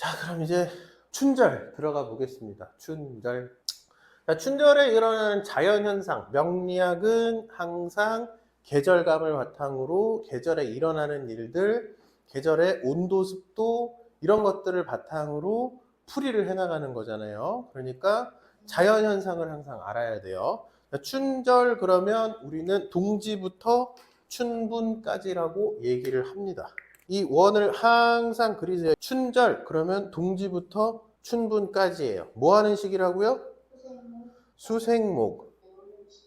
자, 그럼 이제 춘절 들어가 보겠습니다. 춘절. 자, 춘절에 일어나는 자연현상, 명리학은 항상 계절감을 바탕으로 계절에 일어나는 일들, 계절의 온도, 습도 이런 것들을 바탕으로 풀이를 해나가는 거잖아요. 그러니까 자연현상을 항상 알아야 돼요. 자, 춘절 그러면 우리는 동지부터 춘분까지라고 얘기를 합니다. 이 원을 항상 그리세요. 춘절 그러면 동지부터 춘분까지예요. 뭐 하는 시기라고요? 수생목.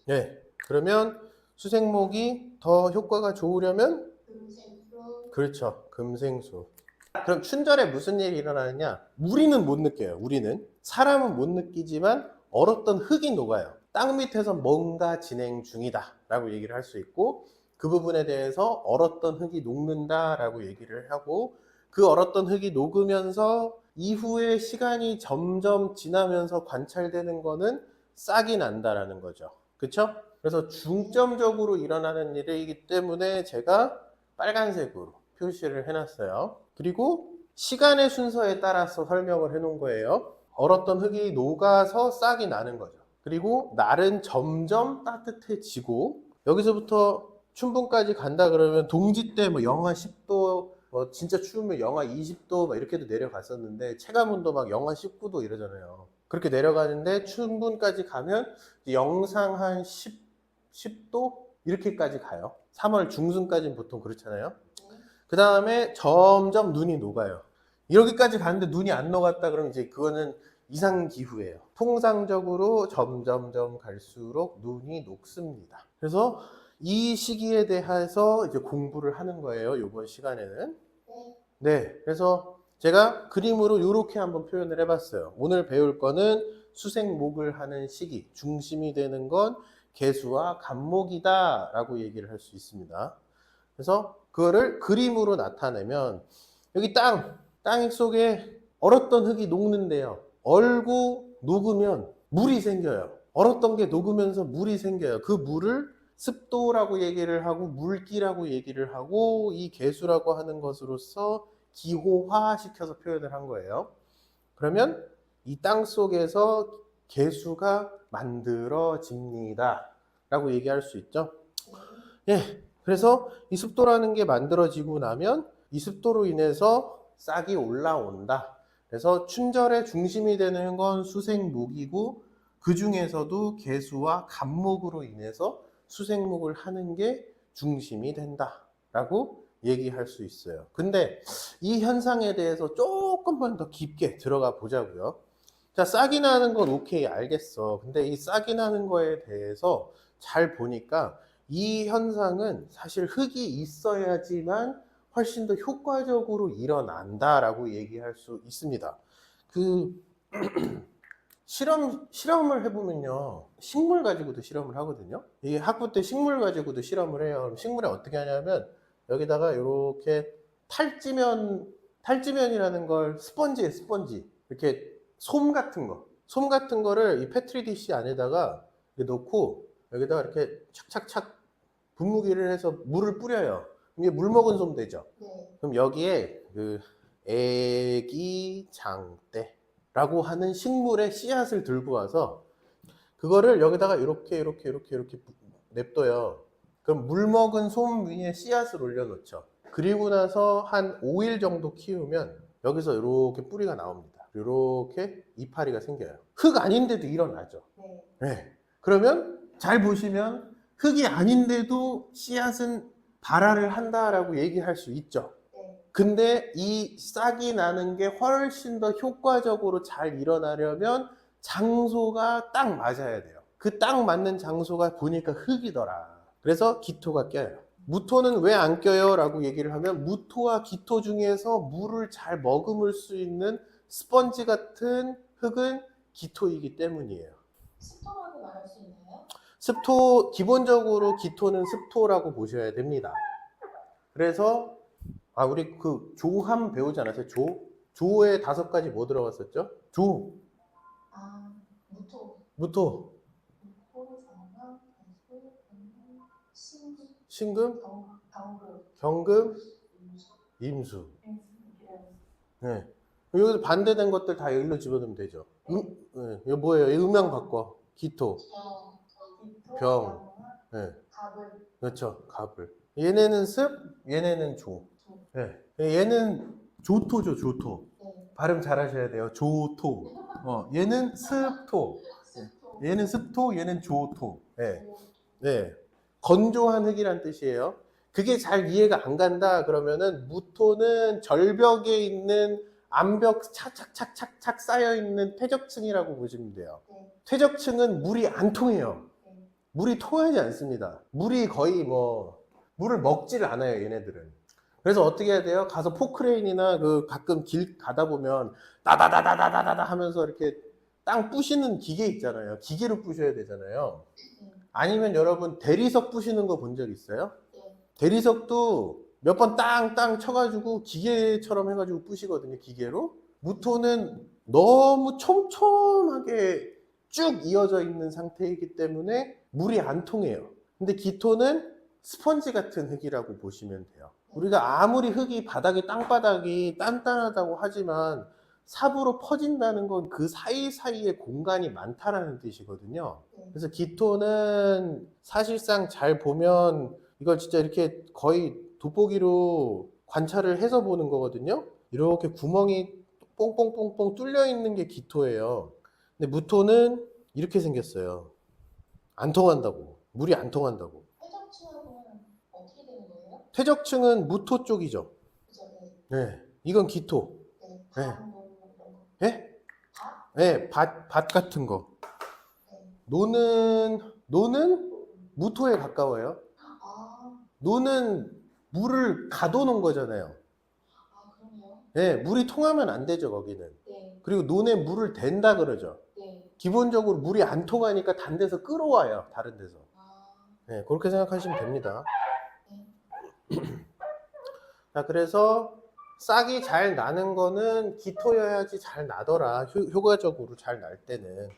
네. 그러면 수생목이 더 효과가 좋으려면 그렇죠. 금생수. 그럼 춘절에 무슨 일이 일어나느냐? 우리는 못 느껴요. 우리는 사람은 못 느끼지만 얼었던 흙이 녹아요. 땅 밑에서 뭔가 진행 중이다 라고 얘기를 할 수 있고, 그 부분에 대해서 얼었던 흙이 녹는다라고 얘기를 하고, 그 얼었던 흙이 녹으면서 이후에 시간이 점점 지나면서 관찰되는 거는 싹이 난다라는 거죠. 그렇죠? 그래서 중점적으로 일어나는 일이기 때문에 제가 빨간색으로 표시를 해놨어요. 그리고 시간의 순서에 따라서 설명을 해놓은 거예요. 얼었던 흙이 녹아서 싹이 나는 거죠. 그리고 날은 점점 따뜻해지고, 여기서부터 춘분까지 간다 그러면 동지 때 뭐 영하 10도, 뭐 진짜 추우면 영하 20도 막 이렇게도 내려갔었는데, 체감온도 막 영하 19도 이러잖아요. 그렇게 내려가는데 춘분까지 가면 영상 한 10도 이렇게까지 가요. 3월 중순까지는 보통 그렇잖아요. 그 다음에 점점 눈이 녹아요. 여기까지 갔는데 눈이 안 녹았다 그러면 이제 그거는 이상기후예요. 통상적으로 점점점 갈수록 눈이 녹습니다. 그래서 이 시기에 대해서 이제 공부를 하는 거예요. 이번 시간에는. 네. 그래서 제가 그림으로 이렇게 한번 표현을 해봤어요. 오늘 배울 거는 수생목을 하는 시기, 중심이 되는 건 개수와 간목이다 라고 얘기를 할 수 있습니다. 그래서 그거를 그림으로 나타내면 여기 땅 속에 얼었던 흙이 녹는데요. 얼고 녹으면 물이 생겨요. 얼었던 게 녹으면서 물이 생겨요. 그 물을 습도라고 얘기를 하고 물기라고 얘기를 하고 이 개수라고 하는 것으로서 기호화시켜서 표현을 한 거예요. 그러면 이 땅 속에서 개수가 만들어집니다 라고 얘기할 수 있죠. 예. 그래서 이 습도라는 게 만들어지고 나면 이 습도로 인해서 싹이 올라온다. 그래서 춘절의 중심이 되는 건 수생목이고, 그 중에서도 개수와 간목으로 인해서 수생목을 하는 게 중심이 된다 라고 얘기할 수 있어요. 근데 이 현상에 대해서 조금만 더 깊게 들어가 보자고요. 자, 싹이 나는 건 오케이, 알겠어. 근데 이 싹이 나는 거에 대해서 잘 보니까 이 현상은 사실 흙이 있어야지만 훨씬 더 효과적으로 일어난다라고 얘기할 수 있습니다. 그 실험을 해보면요, 식물 가지고도 실험을 하거든요. 이게 학부 때 식물 가지고도 실험을 해요. 그럼 식물에 어떻게 하냐면 여기다가 이렇게 탈지면이라는 걸 스펀지 이렇게 솜 같은 거를 이 페트리 디시 안에다가 넣고 여기다가 이렇게 착착착 분무기를 해서 물을 뿌려요. 이게 물 먹은 솜 되죠. 그럼 여기에 그 애기장대라고 하는 식물의 씨앗을 들고 와서 그거를 여기다가 이렇게 냅둬요. 그럼 물 먹은 솜 위에 씨앗을 올려놓죠. 그리고 나서 한 5일 정도 키우면 여기서 이렇게 뿌리가 나옵니다. 이렇게 이파리가 생겨요. 흙 아닌데도 일어나죠. 네. 그러면 잘 보시면 흙이 아닌데도 씨앗은 발화를 한다라고 얘기할 수 있죠. 근데 이 싹이 나는 게 훨씬 더 효과적으로 잘 일어나려면 장소가 딱 맞아야 돼요. 그 딱 맞는 장소가 보니까 흙이더라. 그래서 기토가 껴요. 무토는 왜 안 껴요? 라고 얘기를 하면 무토와 기토 중에서 물을 잘 머금을 수 있는 스펀지 같은 흙은 기토이기 때문이에요. 습도라고 말할 수 있나요? 습토, 기본적으로 기토는 습토라고 보셔야 됩니다. 그래서 우리 그 조함 배우지 않았어요? 조에 5가지 뭐 들어갔었죠? 무토, 무토, 무토, 정화, 배수, 신금, 신금, 경금, 경금, 임수, 임수. 임수. 네. 여기서 반대된 것들 다 여기로 집어넣으면 되죠. 네. 이거 뭐예요? 이 음양 바꿔. 기토, 병. 네. 갑을. 그렇죠. 갑을. 얘네는 습, 얘네는 조. 네. 얘는 조토죠, 조토. 네. 발음 잘 하셔야 돼요. 조토. 얘는 습토. 습토. 얘는 습토, 얘는 조토. 네. 조. 네. 건조한 흙이란 뜻이에요. 그게 잘 이해가 안 간다 그러면은 무토는 절벽에 있는 암벽 착착착착착 쌓여 있는 퇴적층이라고 보시면 돼요. 네. 퇴적층은 물이 안 통해요. 네. 물이 통하지 않습니다. 물이 거의 물을 먹지를 않아요, 얘네들은. 그래서 어떻게 해야 돼요? 가서 포크레인이나 그 가끔 길 가다 보면 다다다다다다다 하면서 이렇게 땅 부시는 기계 있잖아요. 기계로 부셔야 되잖아요. 네. 아니면 여러분 대리석 부시는 거 본 적 있어요? 네. 대리석도 몇 번 땅땅 쳐가지고 기계처럼 해가지고 부시거든요. 기계로. 무토는 너무 촘촘하게 쭉 이어져 있는 상태이기 때문에 물이 안 통해요. 근데 기토는 스펀지 같은 흙이라고 보시면 돼요. 우리가 아무리 흙이 땅바닥이 단단하다고 하지만 삽으로 퍼진다는 건 그 사이사이에 공간이 많다라는 뜻이거든요. 그래서 기토는 사실상 잘 보면 이걸 진짜 이렇게 거의 돋보기로 관찰을 해서 보는 거거든요. 이렇게 구멍이 뽕뽕뽕뽕 뚫려 있는 게 기토예요. 근데 무토는 이렇게 생겼어요. 안 통한다고. 물이 안 통한다고. 퇴적층하고는 어떻게 되는 거예요? 퇴적층은 무토 쪽이죠. 그죠? 네. 네. 이건 기토. 네. 네. 밥, 뭐 이런 거. 예? 밥? 네, 밭 같은 거. 네. 노는 무토에 가까워요. 아, 노는 물을 가둬놓은 거잖아요. 그러네요. 네, 물이 통하면 안 되죠, 거기는. 네. 그리고 논에 물을 댄다 그러죠. 네. 기본적으로 물이 안 통하니까 단 데서 끌어와요, 다른 데서. 아, 네, 그렇게 생각하시면 됩니다. 네. 자, 그래서 싹이 잘 나는 거는 기토여야지 잘 나더라. 효과적으로 잘 날 때는.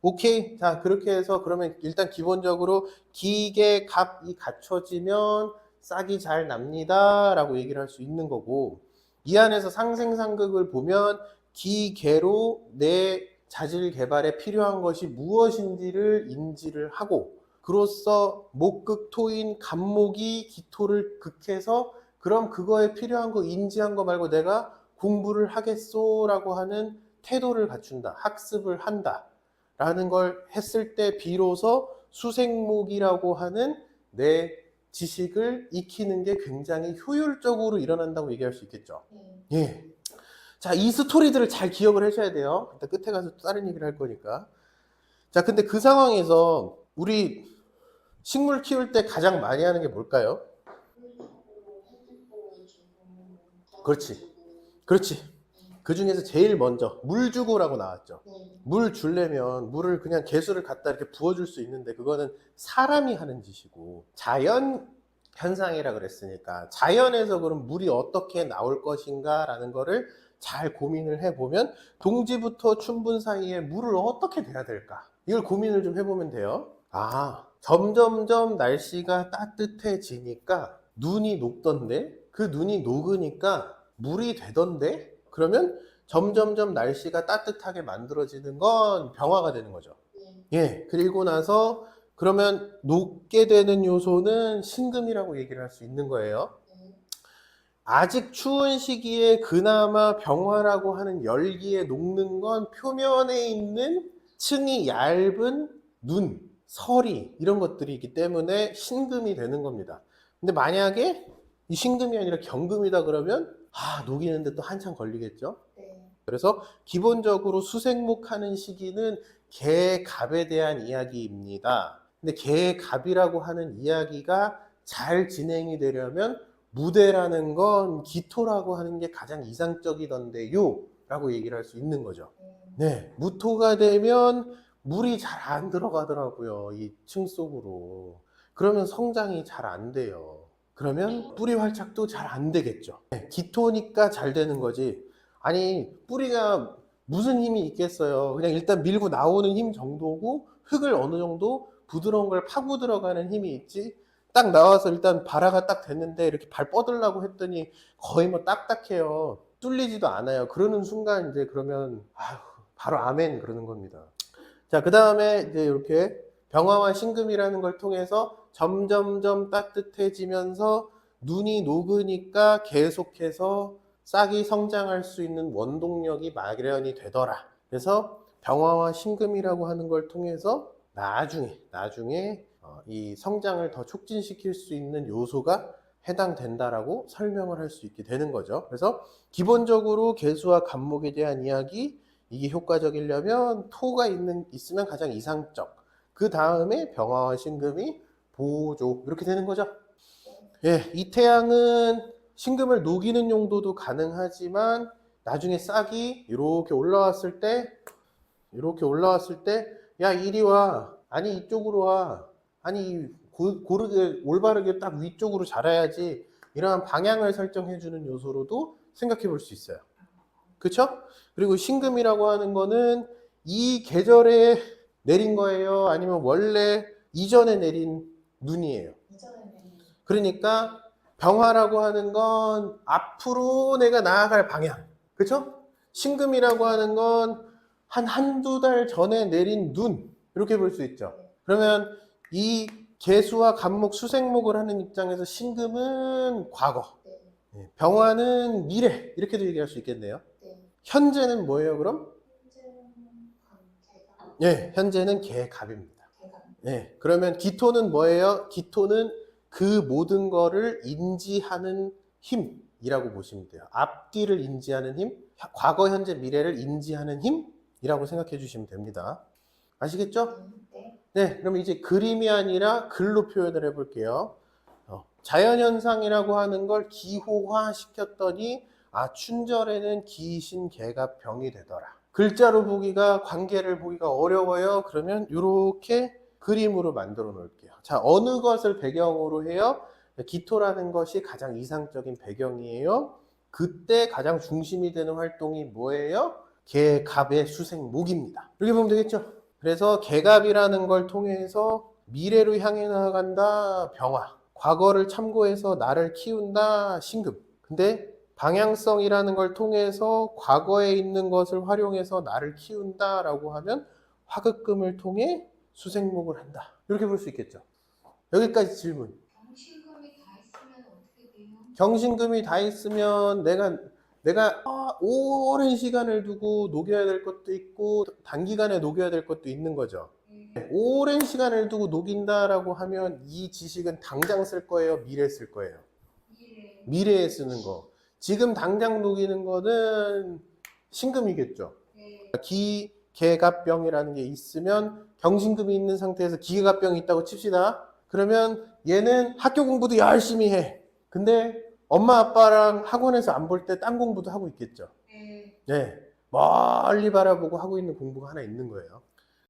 오케이. 자, 그렇게 해서 그러면 일단 기본적으로 기계 값이 갖춰지면 싹이 잘 납니다. 라고 얘기를 할 수 있는 거고, 이 안에서 상생상극을 보면 기계로 내 자질 개발에 필요한 것이 무엇인지를 인지를 하고, 그로써 목극토인 간목이 기토를 극해서 그럼 그거에 필요한 거 인지한 거 말고 내가 공부를 하겠소 라고 하는 태도를 갖춘다. 학습을 한다. 라는 걸 했을 때 비로소 수생목이라고 하는 내 지식을 익히는 게 굉장히 효율적으로 일어난다고 얘기할 수 있겠죠. 네. 예. 자, 이 스토리들을 잘 기억을 하셔야 돼요. 일단 끝에 가서 또 다른 얘기를 할 거니까. 자, 근데 그 상황에서 우리 식물 키울 때 가장 많이 하는 게 뭘까요? 그렇지. 그렇지. 그 중에서 제일 먼저 물 주고라고 나왔죠. 네. 물 주려면 물을 그냥 개수를 갖다 이렇게 부어줄 수 있는데 그거는 사람이 하는 짓이고 자연 현상이라 그랬으니까 자연에서 그럼 물이 어떻게 나올 것인가 라는 거를 잘 고민을 해보면 동지부터 춘분 사이에 물을 어떻게 대야 될까 이걸 고민을 좀 해보면 돼요. 점점점 날씨가 따뜻해지니까 눈이 녹던데 그 눈이 녹으니까 물이 되던데 그러면 점점점 날씨가 따뜻하게 만들어지는 건 병화가 되는 거죠. 네. 예, 그리고 나서 그러면 녹게 되는 요소는 신금이라고 얘기를 할 수 있는 거예요. 네. 아직 추운 시기에 그나마 병화라고 하는 열기에 녹는 건 표면에 있는 층이 얇은 눈, 서리 이런 것들이 있기 때문에 신금이 되는 겁니다. 근데 만약에 이 신금이 아니라 경금이다 그러면 녹이는데 또 한참 걸리겠죠. 네. 그래서 기본적으로 수생목하는 시기는 개갑에 대한 이야기입니다. 근데 개갑이라고 하는 이야기가 잘 진행이 되려면 무대라는 건 기토라고 하는 게 가장 이상적이던데요 라고 얘기를 할 수 있는 거죠. 네, 무토가 되면 물이 잘 안 들어가더라고요. 이 층 속으로. 그러면 성장이 잘 안 돼요. 그러면 뿌리 활착도 잘 안 되겠죠. 네, 기토니까 잘 되는 거지. 아니 뿌리가 무슨 힘이 있겠어요. 그냥 일단 밀고 나오는 힘 정도고 흙을 어느 정도 부드러운 걸 파고 들어가는 힘이 있지. 딱 나와서 일단 발화가 딱 됐는데 이렇게 발 뻗으려고 했더니 거의 뭐 딱딱해요. 뚫리지도 않아요. 그러는 순간 이제 그러면 아휴, 바로 아멘 그러는 겁니다. 자, 그 다음에 이제 이렇게 병화와 신금이라는 걸 통해서 점점점 따뜻해지면서 눈이 녹으니까 계속해서 싹이 성장할 수 있는 원동력이 마련이 되더라. 그래서 병화와 신금이라고 하는 걸 통해서 나중에 이 성장을 더 촉진시킬 수 있는 요소가 해당된다라고 설명을 할 수 있게 되는 거죠. 그래서 기본적으로 개수와 간목에 대한 이야기, 이게 효과적이려면 토가 있으면 가장 이상적. 그 다음에 병화와 신금이 보조. 이렇게 되는 거죠. 예, 이 태양은 신금을 녹이는 용도도 가능하지만 나중에 싹이 이렇게 올라왔을 때, 야, 이리 와. 아니, 이쪽으로 와. 아니, 고르게, 올바르게 딱 위쪽으로 자라야지. 이러한 방향을 설정해주는 요소로도 생각해 볼 수 있어요. 그쵸? 그리고 신금이라고 하는 거는 이 계절에 내린 거예요? 아니면 원래 이전에 내린 눈이에요? 이전에는 그러니까 병화라고 하는 건 앞으로 내가 나아갈 방향. 그쵸? 신금이라고 하는 건 한두 달 전에 내린 눈. 이렇게 볼 수 있죠. 그러면 이 개수와 간목, 수생목을 하는 입장에서 신금은 과거, 네. 병화는 미래. 이렇게도 얘기할 수 있겠네요. 네. 현재는 뭐예요, 그럼? 현재는 개가 예, 현재는 개갑입니다. 개가 예, 그러면 기토는 뭐예요? 기토는 그 모든 거를 인지하는 힘이라고 보시면 돼요. 앞뒤를 인지하는 힘, 과거, 현재, 미래를 인지하는 힘이라고 생각해 주시면 됩니다. 아시겠죠? 네. 네, 그럼 이제 그림이 아니라 글로 표현을 해볼게요. 자연현상이라고 하는 걸 기호화 시켰더니 춘절에는 기신개가 병이 되더라. 글자로 보기가, 관계를 보기가 어려워요. 그러면 이렇게 그림으로 만들어 놓을게요. 자, 어느 것을 배경으로 해요? 기토라는 것이 가장 이상적인 배경이에요. 그때 가장 중심이 되는 활동이 뭐예요? 개갑의 수생목입니다. 이렇게 보면 되겠죠? 그래서 개갑이라는 걸 통해서 미래로 향해 나아간다, 병화. 과거를 참고해서 나를 키운다, 신금. 근데 방향성이라는 걸 통해서 과거에 있는 것을 활용해서 나를 키운다라고 하면 화극금을 통해 수생목을 한다. 이렇게 볼 수 있겠죠. 여기까지 질문. 경신금이 다 있으면 어떻게 돼요? 경신금이 다 있으면 내가 오랜 시간을 두고 녹여야 될 것도 있고 단기간에 녹여야 될 것도 있는 거죠. 오랜 시간을 두고 녹인다라고 하면 이 지식은 당장 쓸 거예요? 미래에 쓸 거예요? 미래. 미래에 쓰는 거. 지금 당장 녹이는 거는 신금이겠죠. 네. 기계갑병이라는 게 있으면 경신금이 있는 상태에서 기계갑병이 있다고 칩시다. 그러면 얘는 학교 공부도 열심히 해. 근데 엄마 아빠랑 학원에서 안 볼 때 딴 공부도 하고 있겠죠. 네. 네. 멀리 바라보고 하고 있는 공부가 하나 있는 거예요.